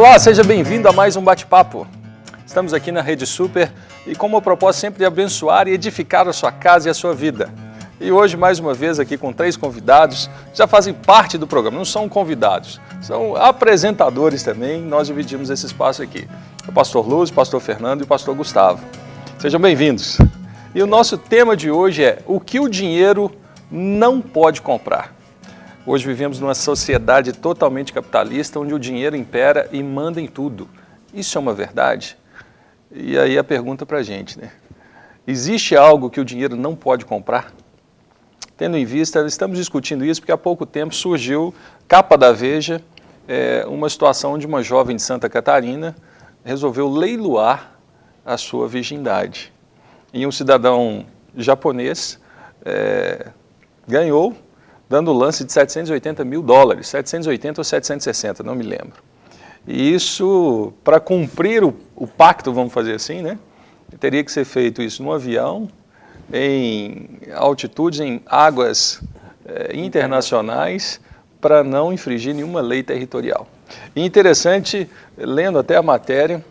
Olá, seja bem-vindo a mais um bate-papo. Estamos aqui na Rede Super e com o propósito sempre de abençoar e edificar a sua casa e a sua vida. E hoje, mais uma vez, aqui com 3 convidados, já fazem parte do programa, não são convidados, são apresentadores também, nós dividimos esse espaço aqui. O pastor Luz, o pastor Fernando e o pastor Gustavo. Sejam bem-vindos. E o nosso tema de hoje é o que o dinheiro não pode comprar. Hoje vivemos numa sociedade totalmente capitalista, onde o dinheiro impera e manda em tudo. Isso é uma verdade? E aí a pergunta para a gente, né? Existe algo que o dinheiro não pode comprar? Tendo em vista, estamos discutindo isso porque há pouco tempo surgiu, capa da Veja, uma situação onde uma jovem de Santa Catarina resolveu leiloar a sua virgindade. E um cidadão japonês ganhou, dando o lance de $780 mil, 780 ou 760, não me lembro. E isso, para cumprir o pacto, vamos fazer assim, né? Teria que ser feito isso no avião, em altitudes, em águas internacionais, para não infringir nenhuma lei territorial. E interessante, lendo até a matéria,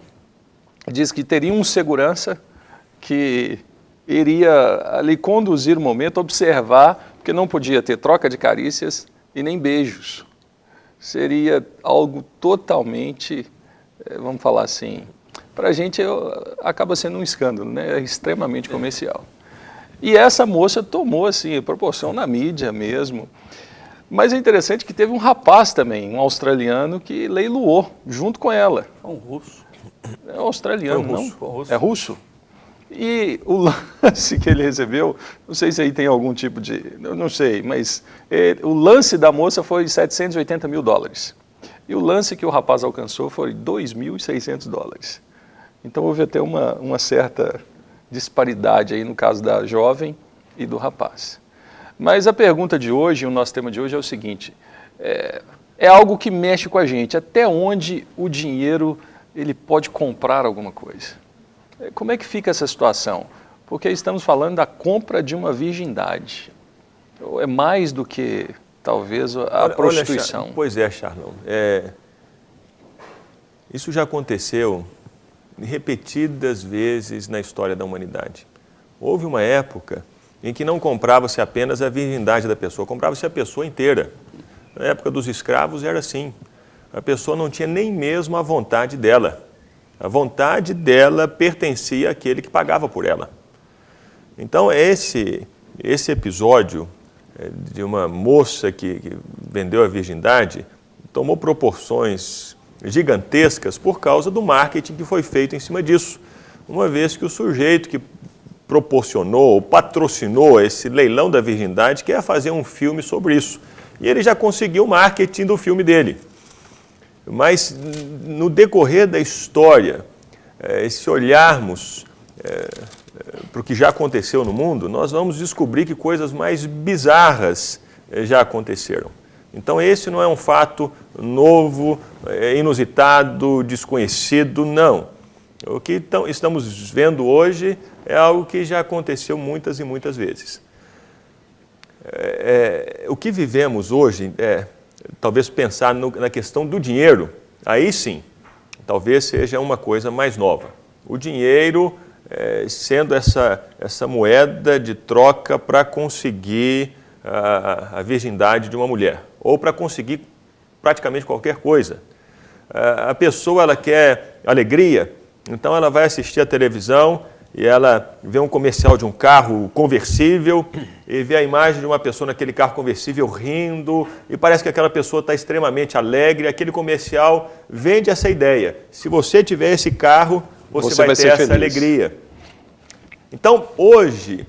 diz que teria um segurança que iria ali conduzir o momento, observar, porque não podia ter troca de carícias e nem beijos. Seria algo totalmente, vamos falar assim, para a gente acaba sendo um escândalo, né? É extremamente comercial. E essa moça tomou assim, proporção na mídia mesmo. Mas é interessante que teve um rapaz também, um australiano, que leiloou junto com ela. Um russo. É australiano, russo. não? Russo. É russo? E o lance que ele recebeu, não sei se aí tem algum tipo de, eu não sei, mas o lance da moça foi $780 mil. E o lance que o rapaz alcançou foi $2.600. Então houve até uma certa disparidade aí no caso da jovem e do rapaz. Mas a pergunta de hoje, o nosso tema de hoje é o seguinte, é algo que mexe com a gente, até onde o dinheiro ele pode comprar alguma coisa? Como é que fica essa situação? Porque estamos falando da compra de uma virgindade. É mais do que, talvez, a prostituição. Olha, pois é, Charlão. Isso já aconteceu repetidas vezes na história da humanidade. Houve uma época em que não comprava-se apenas a virgindade da pessoa, comprava-se a pessoa inteira. Na época dos escravos era assim. A pessoa não tinha nem mesmo a vontade dela. A vontade dela pertencia àquele que pagava por ela. Então, esse episódio de uma moça que vendeu a virgindade tomou proporções gigantescas por causa do marketing que foi feito em cima disso. Uma vez que o sujeito que proporcionou, ou patrocinou esse leilão da virgindade quer fazer um filme sobre isso. E ele já conseguiu o marketing do filme dele. Mas, no decorrer da história, se olharmos para o que já aconteceu no mundo, nós vamos descobrir que coisas mais bizarras já aconteceram. Então, esse não é um fato novo, inusitado, desconhecido, não. O que estamos vendo hoje é algo que já aconteceu muitas e muitas vezes. O que vivemos hoje talvez pensar na questão do dinheiro, aí sim, talvez seja uma coisa mais nova. O dinheiro sendo essa moeda de troca para conseguir a virgindade de uma mulher, ou para conseguir praticamente qualquer coisa. A pessoa ela quer alegria, então ela vai assistir a televisão e ela vê um comercial de um carro conversível e vê a imagem de uma pessoa naquele carro conversível rindo e parece que aquela pessoa está extremamente alegre. Aquele comercial vende essa ideia. Se você tiver esse carro, você vai ter essa alegria. Então, hoje,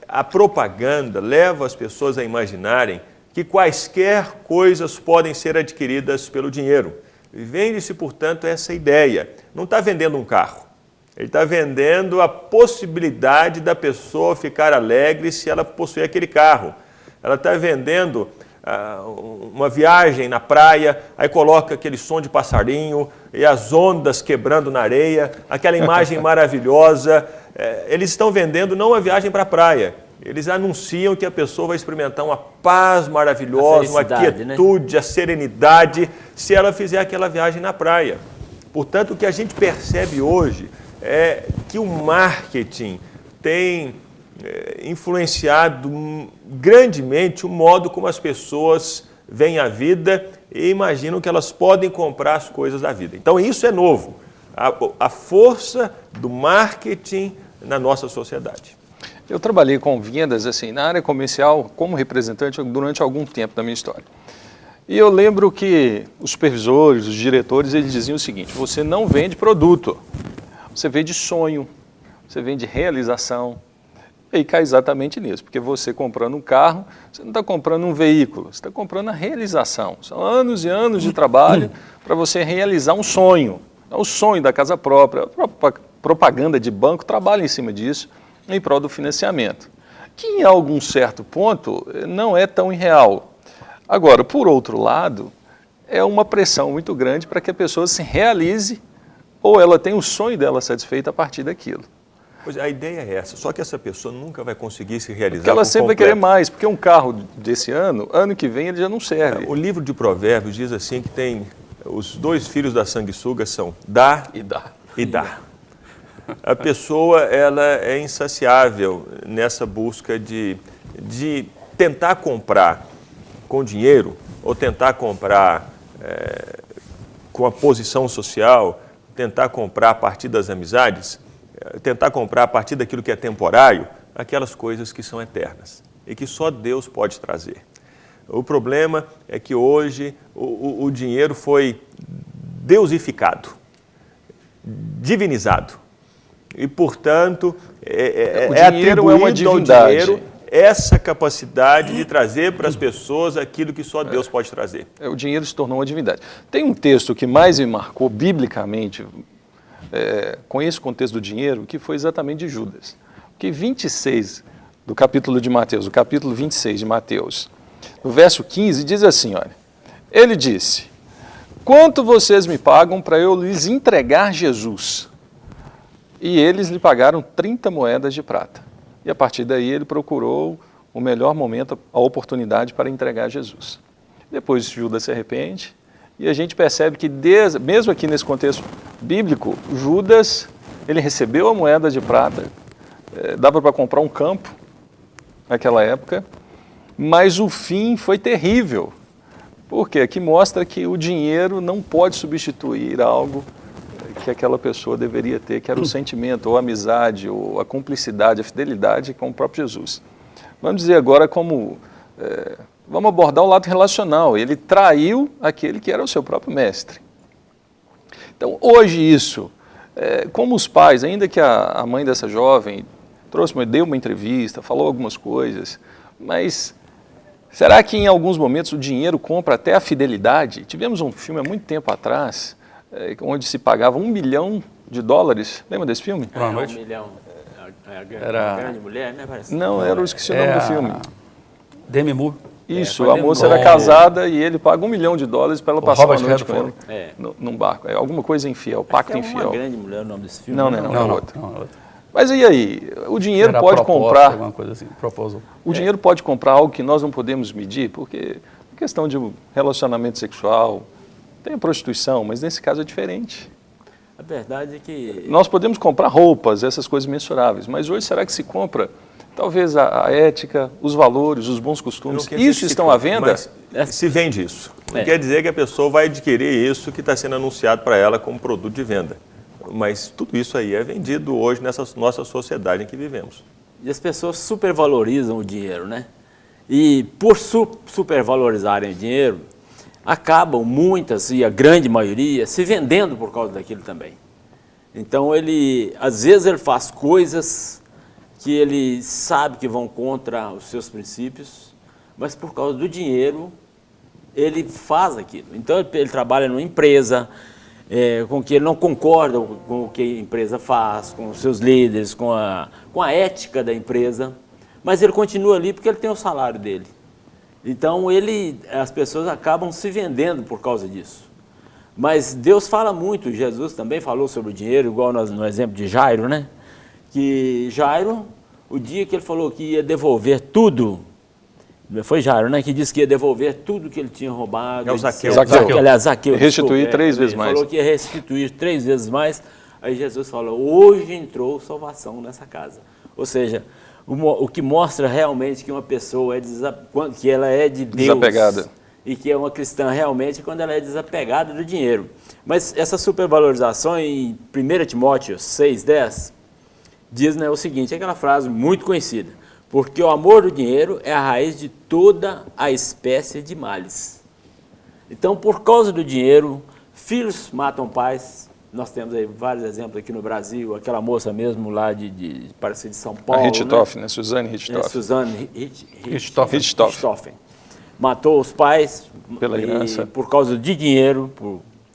a propaganda leva as pessoas a imaginarem que quaisquer coisas podem ser adquiridas pelo dinheiro. Vende-se, portanto, essa ideia. Não está vendendo um carro. Ele está vendendo a possibilidade da pessoa ficar alegre se ela possuir aquele carro. Ela está vendendo uma viagem na praia, aí coloca aquele som de passarinho e as ondas quebrando na areia, aquela imagem maravilhosa. Eles estão vendendo não uma viagem para a praia, Eles anunciam que a pessoa vai experimentar uma paz maravilhosa, uma quietude, né? A serenidade, se ela fizer aquela viagem na praia. Portanto, o que a gente percebe hoje é que o marketing tem influenciado grandemente o modo como as pessoas veem a vida e imaginam que elas podem comprar as coisas da vida. Então, isso é novo, a força do marketing na nossa sociedade. Eu trabalhei com vendas assim, na área comercial como representante durante algum tempo da minha história. E eu lembro que os supervisores, os diretores, eles diziam o seguinte: você não vende produto, você vende sonho, você vende realização. E aí cai exatamente nisso, porque você comprando um carro, você não está comprando um veículo, você está comprando a realização. São anos e anos de trabalho para você realizar um sonho. É o sonho da casa própria, a propaganda de banco trabalha em cima disso, em prol do financiamento, que em algum certo ponto não é tão irreal. Agora, por outro lado, é uma pressão muito grande para que a pessoa se realize ou ela tenha o sonho dela satisfeito a partir daquilo. Pois a ideia é essa, só que essa pessoa nunca vai conseguir se realizar. Porque ela sempre vai querer mais, porque um carro desse ano que vem ele já não serve. O livro de Provérbios diz assim que tem os 2 filhos da sanguessuga são dar e dar. A pessoa ela é insaciável nessa busca de tentar comprar com dinheiro ou tentar comprar com a posição social, tentar comprar a partir das amizades, tentar comprar a partir daquilo que é temporário, aquelas coisas que são eternas e que só Deus pode trazer. O problema é que hoje o dinheiro foi deusificado, divinizado. E, portanto, é atribuído ao dinheiro essa capacidade de trazer para as pessoas aquilo que só Deus pode trazer. O dinheiro se tornou uma divindade. Tem um texto que mais me marcou biblicamente, com esse contexto do dinheiro, que foi exatamente de Judas. Que 26 do capítulo de Mateus, o capítulo 26 de Mateus, no verso 15, diz assim, olha, ele disse: quanto vocês me pagam para eu lhes entregar Jesus? E eles lhe pagaram 30 moedas de prata. E a partir daí ele procurou o melhor momento, a oportunidade para entregar Jesus. Depois Judas se arrepende e a gente percebe que, mesmo aqui nesse contexto bíblico, Judas, ele recebeu a moeda de prata, dava para comprar um campo naquela época, mas o fim foi terrível. Por quê? Que mostra que o dinheiro não pode substituir algo que aquela pessoa deveria ter, que era o sentimento, ou a amizade, ou a cumplicidade, a fidelidade com o próprio Jesus. Vamos dizer agora como, vamos abordar o lado relacional. Ele traiu aquele que era o seu próprio mestre. Então, hoje isso, como os pais, ainda que a mãe dessa jovem deu uma entrevista, falou algumas coisas, mas será que em alguns momentos o dinheiro compra até a fidelidade? Tivemos um filme há muito tempo atrás, onde se pagava $1 milhão. Lembra desse filme? Boa noite. $1 milhão. Era a grande mulher, né? Parece. Não, eu esqueci o nome do filme. Demi Moore. Isso, a moça era casada e ele paga $1 milhão para ela passar uma noite com ele num barco. Alguma coisa infiel, pacto infiel. Uma grande mulher, o nome desse filme. Não, é outro. Mas e aí? O dinheiro pode comprar... Alguma coisa assim, proposal. O dinheiro pode comprar algo que nós não podemos medir, porque é questão de relacionamento sexual, tem a prostituição, mas nesse caso é diferente. A verdade é que... Nós podemos comprar roupas, essas coisas mensuráveis, mas hoje será que se compra talvez a ética, os valores, os bons costumes? Isso estão à venda? Mas se vende isso. Não quer dizer que a pessoa vai adquirir isso que está sendo anunciado para ela como produto de venda. Mas tudo isso aí é vendido hoje nessa nossa sociedade em que vivemos. E as pessoas supervalorizam o dinheiro, né? E por supervalorizarem o dinheiro, acabam muitas, e a grande maioria, se vendendo por causa daquilo também. Então, às vezes ele faz coisas que ele sabe que vão contra os seus princípios, mas por causa do dinheiro, ele faz aquilo. Então, ele trabalha numa empresa com que ele não concorda com o que a empresa faz, com os seus líderes, com a ética da empresa, mas ele continua ali porque ele tem o salário dele. Então, as pessoas acabam se vendendo por causa disso. Mas Deus fala muito, Jesus também falou sobre o dinheiro, igual no exemplo de Jairo, né? Que Jairo, o dia que ele falou que ia devolver tudo, foi Jairo, né, que disse que ia devolver tudo que ele tinha roubado. É o Zaqueu. Zaqueu. Restituir 3 vezes ele mais. Falou que ia restituir 3 vezes mais. Aí Jesus falou, hoje entrou salvação nessa casa. Ou seja, o que mostra realmente que uma pessoa que ela é de Deus. Desapegada. E que é uma cristã realmente quando ela é desapegada do dinheiro. Mas essa supervalorização em 1 Timóteo 6,10 diz, né, o seguinte, é aquela frase muito conhecida, porque o amor do dinheiro é a raiz de toda a espécie de males. Então, por causa do dinheiro, filhos matam pais. Nós temos aí vários exemplos aqui no Brasil, aquela moça mesmo lá parece de São Paulo. A Richthofen, né? Suzane Richthofen. Suzane Richthofen. Matou os pais Pela herança. por causa de dinheiro.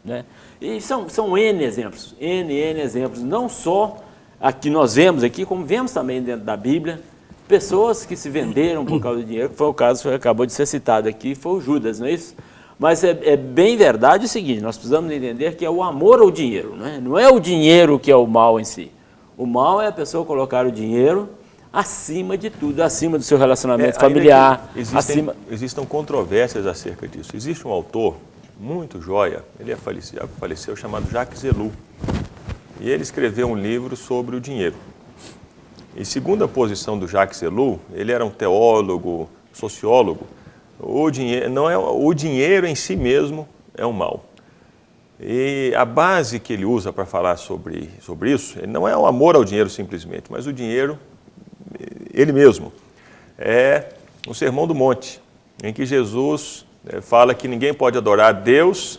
Né? E são N exemplos, N exemplos, não só a que nós vemos aqui, como vemos também dentro da Bíblia, pessoas que se venderam por causa de dinheiro, que foi o caso que acabou de ser citado aqui, foi o Judas, não é isso? Mas é bem verdade o seguinte, nós precisamos entender que é o amor ao dinheiro, né? Não é o dinheiro que é o mal em si. O mal é a pessoa colocar o dinheiro acima de tudo, acima do seu relacionamento familiar. Existem controvérsias acerca disso. Existe um autor muito joia, ele faleceu, chamado Jacques Ellul. E ele escreveu um livro sobre o dinheiro. E segundo a posição do Jacques Ellul, ele era um teólogo, sociólogo, o dinheiro em si mesmo é um mal. E a base que ele usa para falar sobre isso, ele não é o amor ao dinheiro simplesmente, mas o dinheiro, ele mesmo. É o Sermão do Monte, em que Jesus fala que ninguém pode adorar a Deus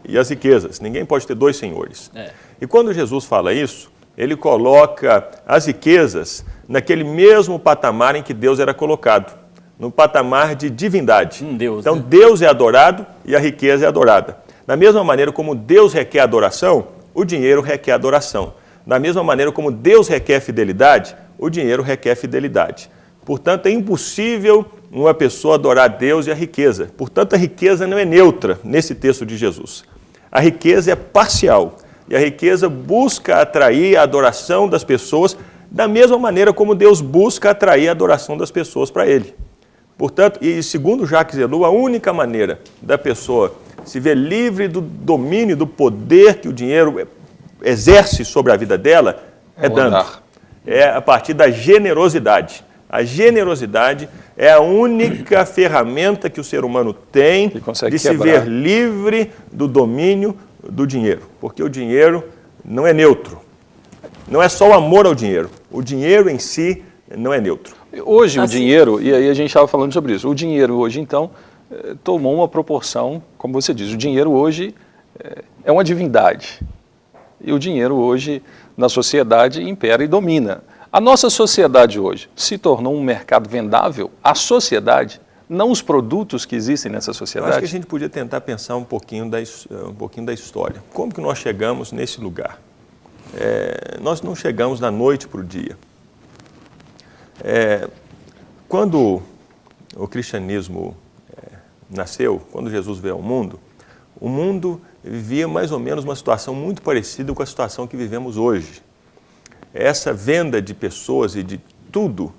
e as riquezas, ninguém pode ter 2 senhores. E quando Jesus fala isso, ele coloca as riquezas naquele mesmo patamar em que Deus era colocado, no patamar de divindade. Deus, então, né? Deus é adorado e a riqueza é adorada. Da mesma maneira como Deus requer adoração, o dinheiro requer adoração. Da mesma maneira como Deus requer fidelidade, o dinheiro requer fidelidade. Portanto, é impossível uma pessoa adorar Deus e a riqueza. Portanto, a riqueza não é neutra nesse texto de Jesus. A riqueza é parcial. E a riqueza busca atrair a adoração das pessoas da mesma maneira como Deus busca atrair a adoração das pessoas para Ele. Portanto, e segundo Jacques Ellul, a única maneira da pessoa se ver livre do domínio, do poder que o dinheiro exerce sobre a vida dela, é dando. É a partir da generosidade. A generosidade é a única ferramenta que o ser humano tem de se ver livre do domínio do dinheiro. Porque o dinheiro não é neutro. Não é só o amor ao dinheiro. O dinheiro em si não é neutro. Hoje o dinheiro, e aí a gente estava falando sobre isso, o dinheiro hoje então tomou uma proporção, como você diz, o dinheiro hoje é uma divindade. E o dinheiro hoje na sociedade impera e domina. A nossa sociedade hoje se tornou um mercado vendável, a sociedade, não os produtos que existem nessa sociedade. Eu acho que a gente podia tentar pensar um pouquinho da história. Como que nós chegamos nesse lugar? Nós não chegamos da noite para o dia. Quando o cristianismo nasceu, quando Jesus veio ao mundo, o mundo vivia mais ou menos uma situação muito parecida com a situação que vivemos hoje. Essa venda de pessoas e de tudo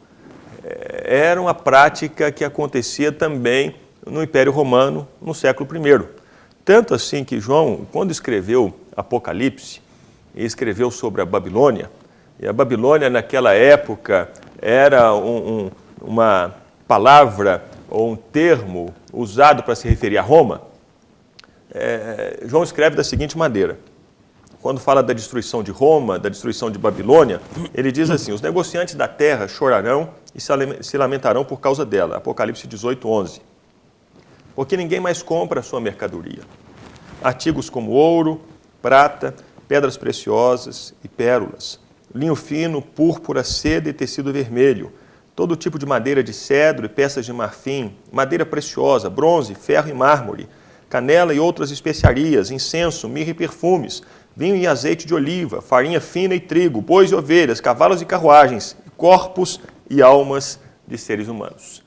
era uma prática que acontecia também no Império Romano no século I. Tanto assim que João, quando escreveu Apocalipse, escreveu sobre a Babilônia, e a Babilônia naquela época era uma palavra ou um termo usado para se referir a Roma, João escreve da seguinte maneira. Quando fala da destruição de Roma, da destruição de Babilônia, ele diz assim: os negociantes da terra chorarão e se lamentarão por causa dela. Apocalipse 18:11. Porque ninguém mais compra a sua mercadoria. Artigos como ouro, prata, pedras preciosas e pérolas, linho fino, púrpura, seda e tecido vermelho, todo tipo de madeira de cedro e peças de marfim, madeira preciosa, bronze, ferro e mármore, canela e outras especiarias, incenso, mirra e perfumes, vinho e azeite de oliva, farinha fina e trigo, bois e ovelhas, cavalos e carruagens, corpos e almas de seres humanos.